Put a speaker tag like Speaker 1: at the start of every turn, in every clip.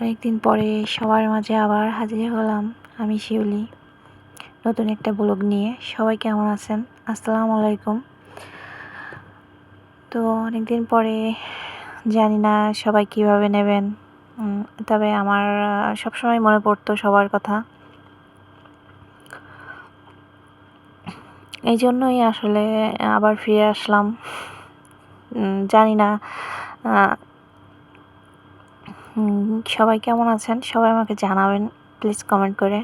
Speaker 1: অনেকদিন পরে সবার মাঝে আবার হাজির হলাম আমি শিউলি নতুন একটা ব্লগ নিয়ে। সবাই কেমন আছেন? আসসালামু আলাইকুম। তো অনেকদিন পরে, জানি না সবাই কিভাবে নেবেন, তবে আমার সবসময় মনে পড়তো সবার কথা। এই জন্যই আসলে আবার ফিরে আসলাম। জানি না সবাই কেমন আছেন, সবাই আমাকে জানাবেন প্লিজ কমেন্ট করে।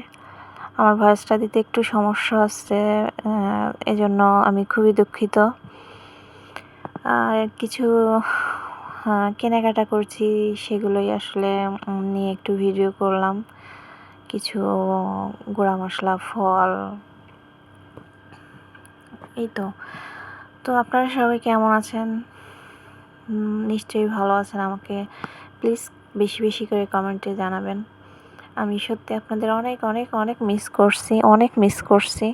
Speaker 1: আমার ভয়েসটা দিতে একটু সমস্যা হচ্ছে, এজন্য আমি খুবই দুঃখিত। আর কিছু কেনাকাটা করছি, সেগুলোই আসলে নিয়ে একটু ভিডিও করলাম। কিছু গুঁড়া মশলা, ফল, এই তো আপনারা সবাই কেমন আছেন? নিশ্চয়ই ভালো আছেন। আমাকে প্লিজ বেশি বেশি করে কমেন্টে জানাবেন। আমি সত্যি আপনাদের অনেক অনেক অনেক মিস করছি,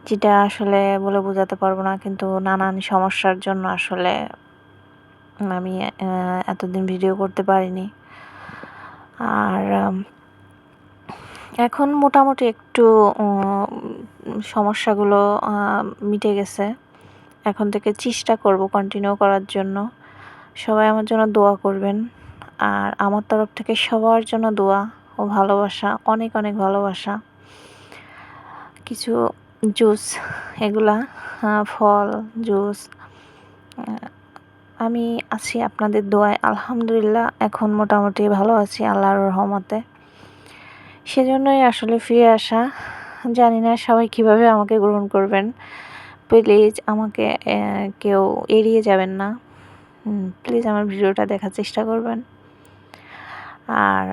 Speaker 1: যেটা আসলে বলে বোঝাতে পারবো না। কিন্তু নানান সমস্যার জন্য আসলে আমি এতদিন ভিডিও করতে পারিনি। আর এখন মোটামুটি একটু সমস্যাগুলো মিটে গেছে। এখন থেকে চেষ্টা করব কন্টিনিউ করার জন্য। সবাই আমার জন্য দোয়া করবেন। আর আমার তরফ থেকে সবার জন্য দোয়া ও ভালোবাসা, অনেক অনেক ভালোবাসা। কিছু জুস, এগুলা ফল জুস, আমি আছি আপনাদের দোয়ায়। আলহামদুলিল্লাহ এখন মোটামুটি ভালো আছি আল্লাহর রহমতে। সেজন্যই আসলে ফিরে আসা। জানি না সবাই কিভাবে আমাকে গ্রহণ করবেন। প্লিজ আমাকে কেউ এড়িয়ে যাবেন না। প্লিজ আমার ভিডিওটা দেখার চেষ্টা করবেন। আর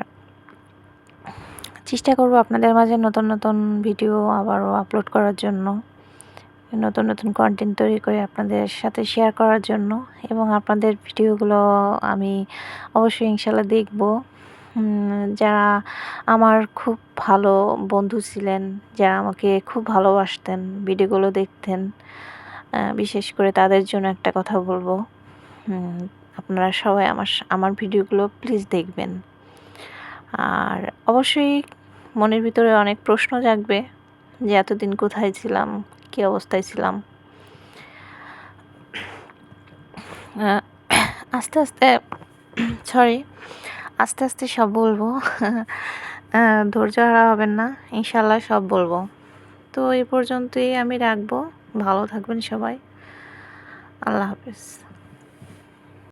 Speaker 1: চেষ্টা করব আপনাদের মাঝে নতুন নতুন ভিডিও আবারও আপলোড করার জন্য, নতুন নতুন কন্টেন্ট তৈরি করে আপনাদের সাথে শেয়ার করার জন্য। এবং আপনাদের ভিডিওগুলো আমি অবশ্যই ইনশাল্লাহ দেখব। যারা আমার খুব ভালো বন্ধু ছিলেন, যারা আমাকে খুব ভালোবাসতেন, ভিডিওগুলো দেখতেন, বিশেষ করে তাদের জন্য একটা কথা বলবো, আপনারা সবাই আমার ভিডিওগুলো প্লিজ দেখবেন। আর অবশ্যই মনের ভিতরে অনেক প্রশ্ন জাগবে যে এতদিন কোথায় ছিলাম, কী অবস্থায় ছিলাম। আস্তে আস্তে সব বলবো। ধৈর্য হারা হবেন না, ইনশাল্লাহ সব বলবো। তো এই পর্যন্তই আমি রাখবো। ভালো থাকবেন সবাই। আল্লাহ হাফেজ।